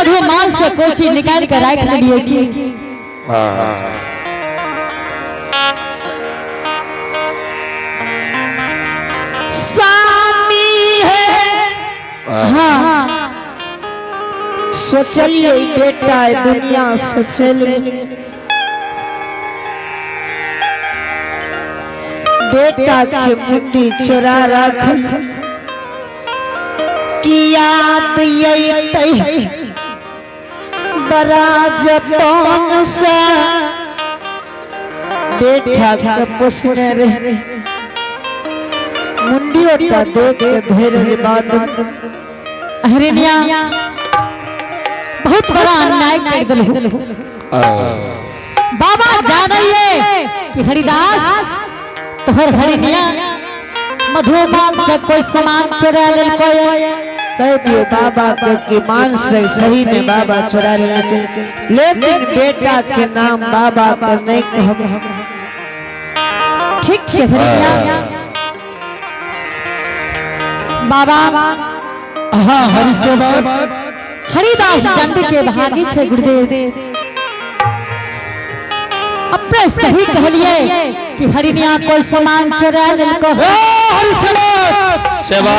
मधुमान से कोई चीज निकाल कर रख लिए की सामी है। हाँ सोचलिए बेटा दुनिया से चल बेटा के मुट्ठी चुरा रख की याद यही बड़ा जतन से बेटा के पुसने रे मुंडियोटा देख के धीरे बाद हरिनिया बहुत बड़ा अन्याय कर दिल बाबा जानिए कि हरिदास तोहर हरिनिया मधुमान से कोई सामान चुरा ले कह दियो बाबा को कि मान से सही में बाबा चुरा ले लेकिन बेटा के नाम बाबा को नहीं कहब ठीक छे हरिनिया बाबा। हाँ हरि सेवा हरिदास दंड के भागी छे गुरुदेव अपने सही कहलिए कि हरिनिया कोई सामान चुरा लेलको हरि सेवा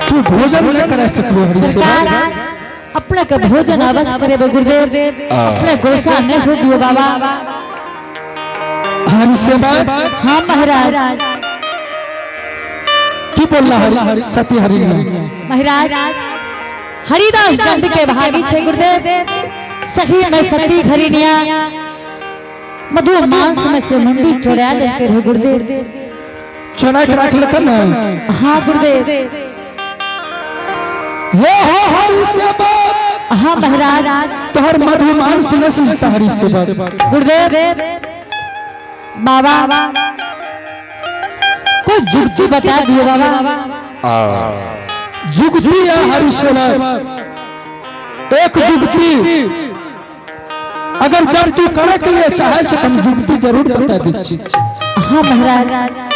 तू भोजन न कर सकबो हरि सेवा अपने के भोजन अवश्य करे गुरुदेव अपने गोसा न हो दियो बाबा हरि सेवा। हाँ महाराज की बोल हरि सती हरि महाराज हरिदास दंड के भागी छे गुरुदेव सही में सती हरिनिया मधु मांस में से मुंडी चुरा लेके रहे गुरुदेव चुरा के रख लेकर ना। हाँ गुरुदेव ये हो हरि सेवा। हाँ महाराज तोहर मधु मांस न सिजता हरि सेवा गुरुदेव बाबा कोई जुगती बता दियो बाबा जुगती है हरि सेवा एक जुगती अगर जब तू करे के लिए चाहे से तुम जुगती जरूर बता दीजिए। हाँ महाराज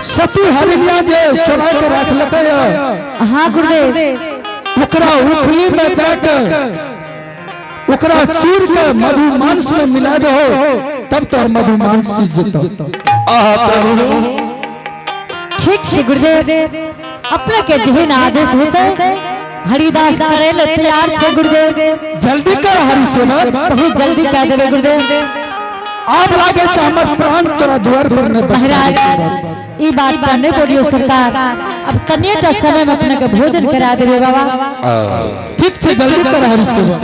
सती हरिनिया जे चुरा के रख लके हाँ गुरुदेव ओकरा उखली में देकर ओकरा चूर के मधु मांस में मिला दो तब तो मधु मांस सीज जतो। प्रभु ठीक छे गुरुदेव अपने के जहन आदेश होते हरिदास करे ले तैयार छे गुरुदेव जल्दी कर हरि सेवा बहुत जल्दी कह देबे गुरुदेव आप लागे छ हमर प्राण तोरा द्वार पर ने महाराज ई बात पर नहीं बोलियो सरकार अब तनिएटा समय में अपने के भोजन करा देबे बाबा ठीक से जल्दी कर हरि सेवा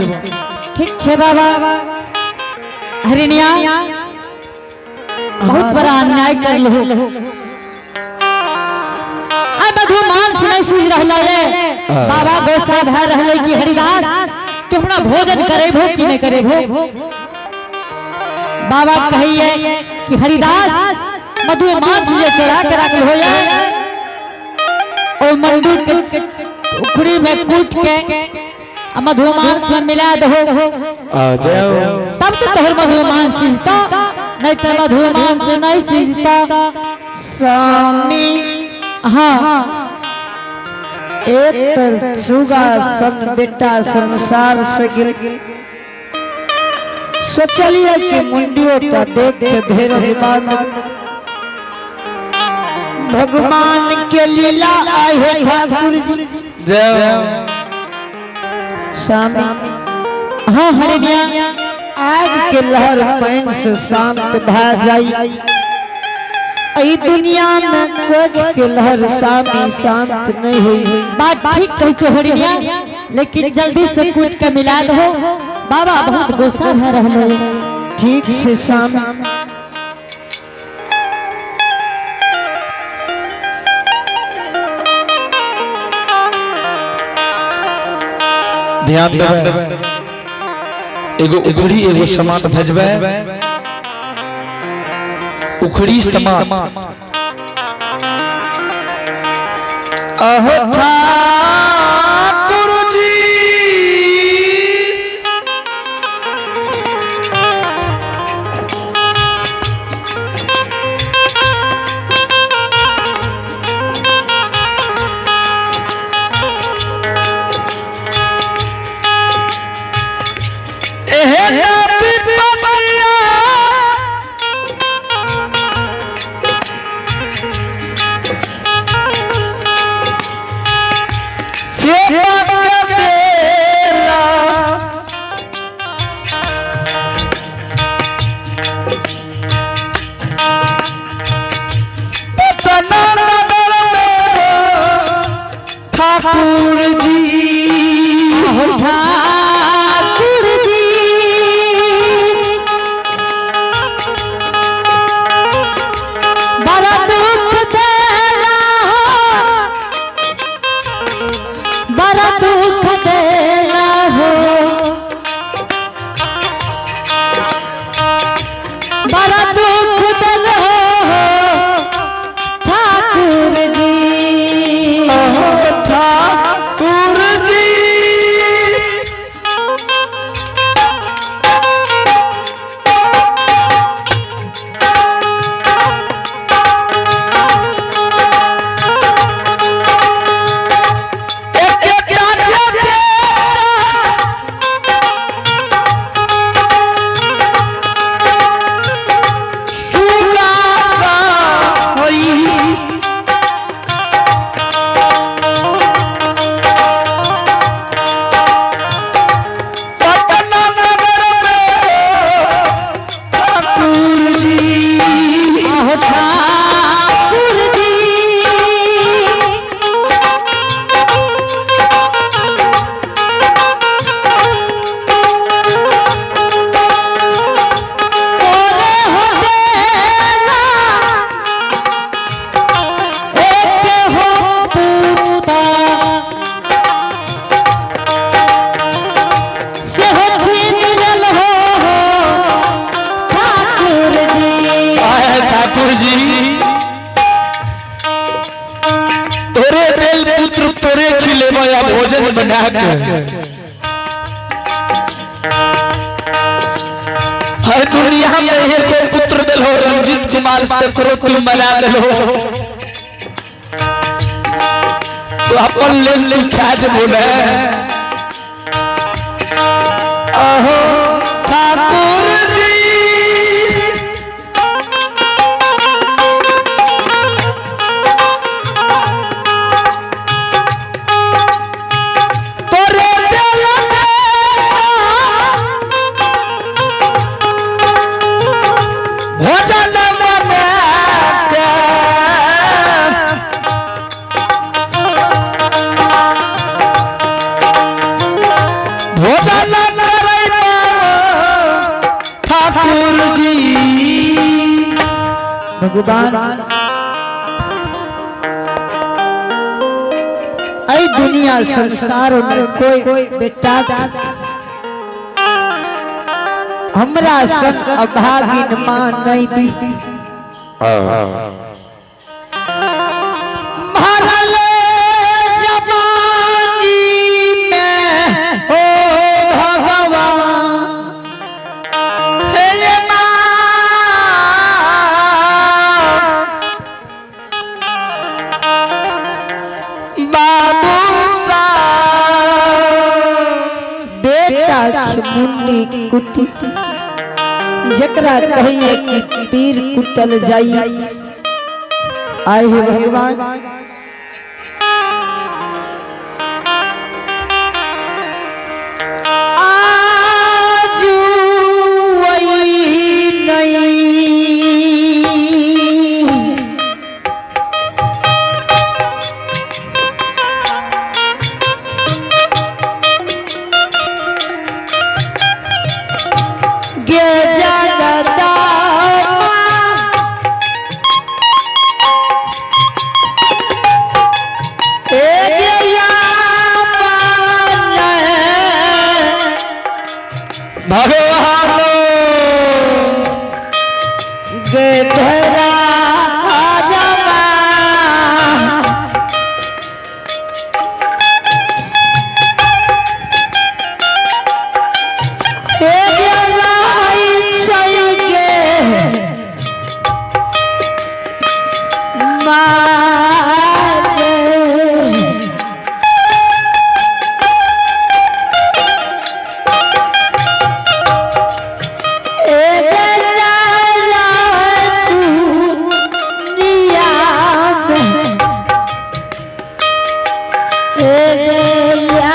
ठीक छे बाबा। हरिनिया बहुत बड़ा अन्याय कर लो आ मधु मांस नहीं सीज रहला है बाबा गोसा भय रहले कि हरिदास तुमरा भोजन करेबो कि नहीं करेबो बाबा कहिए कि हरिदास मधु मांस जे चढ़ा के रख लो है ओ मंडू के उखड़ी में कूट के मधु मांस में मिला दो तब तो तोहर मधु मांस सीजता नहीं तो मधु मांस नहीं सीजता स्वामी। हाँ एक सुगा सन बेटा संसार से गिर सोचलिए कि मुंडियों का देख के धीरे बाद भगवान के लीला आए ठाकुर जी स्वामी। हाँ हरिनिया आग के लहर पैन से शांत भा जाई ई दुनिया में कोई के लहर स्वामी शांत नहीं हुई बात ठीक कही छो हरिनिया लेकिन जल्दी से कूट के मिला दो बाबा बहुत गुस्सा भा रहलो ठीक से स्वामी। ध्यान देबे एगो उखड़ी एगो समाट भेजबे उखड़ी समाट अहो ठाकुर जी चेपक देला पटना नगर में ठाकुर जी ठाकुर जी बड़ा दुख देला बड़ा दुख देला हो बड़ा दुख दिल हो ठाकुर जी ठाकुर जी तोरे खिले या भोजन बना के हर दुनिया में एक पुत्र दिल हो रंजित कुमार करो तुम बना दिल हो तो अपन ले ख्याज बोले अहो ठाकुर जी भगवान ऐ दुनिया संसार में कोई बेटा हमरा सन अभागिन मां नहीं दी भरले जवानी में हो भगवान हे बाबू बेटा मुंडी कुटी जकरा कहिए कि पीर कुटल जाई आए हे भगवान आजू वही नहीं भगवान गेधरा जमा गैया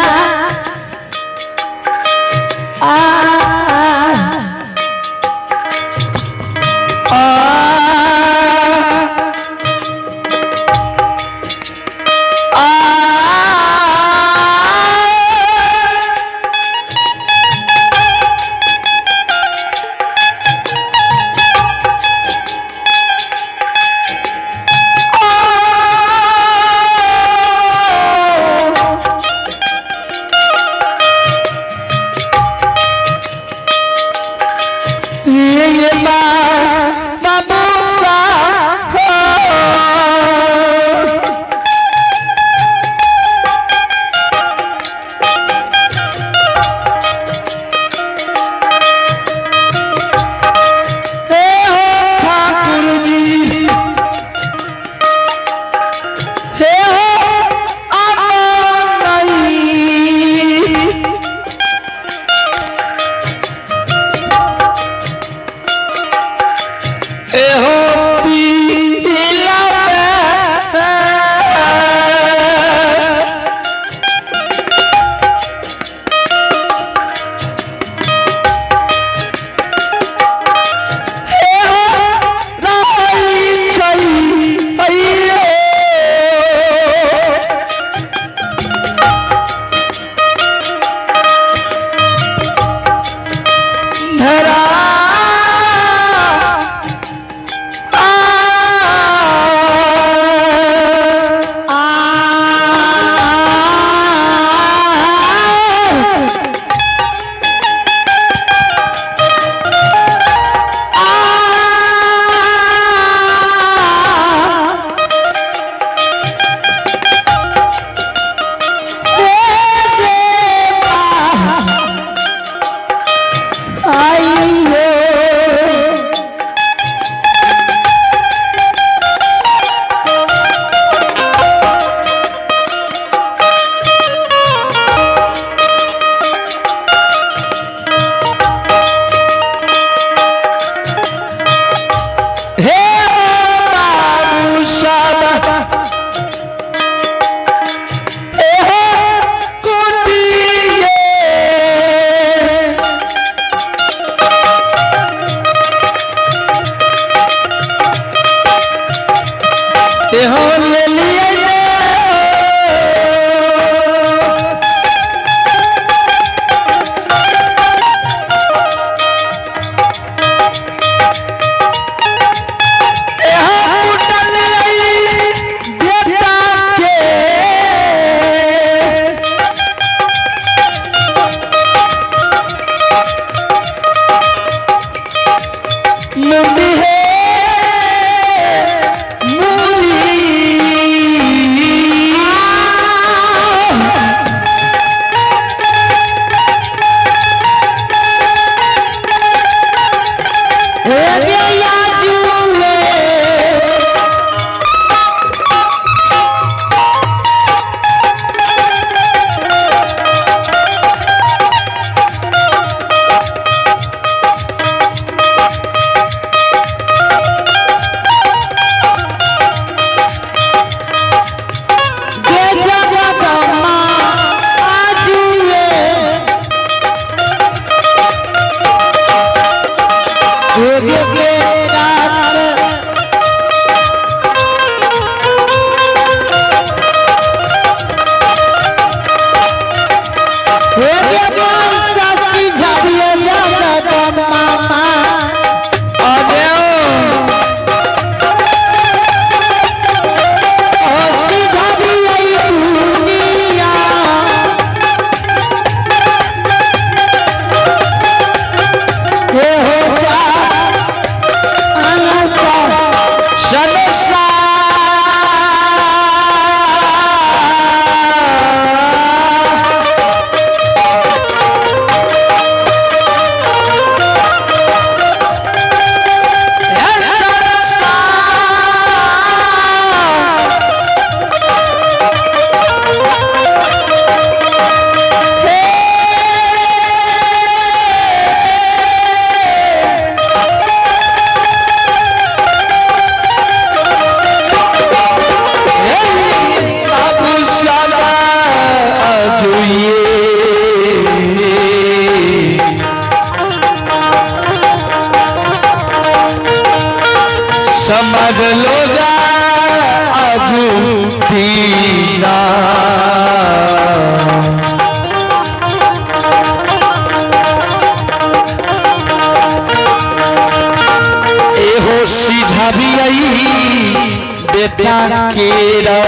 डाकेरा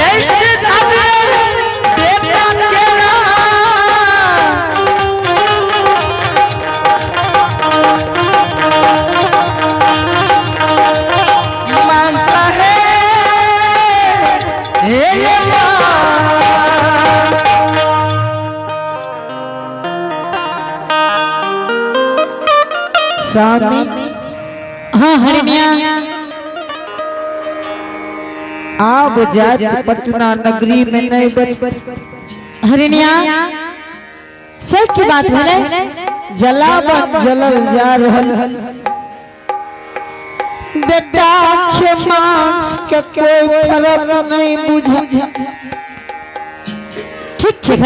ऐसे जाने बेटा केरा मानता है ये स्वामी। हाँ हरिनिया आप जात पटना नगरी में नहीं बच हरिनिया सच की बात भले जलावन जलल जा रहल बेटा के मांस के कोई फर्क नहीं बुझा ठीक ठीक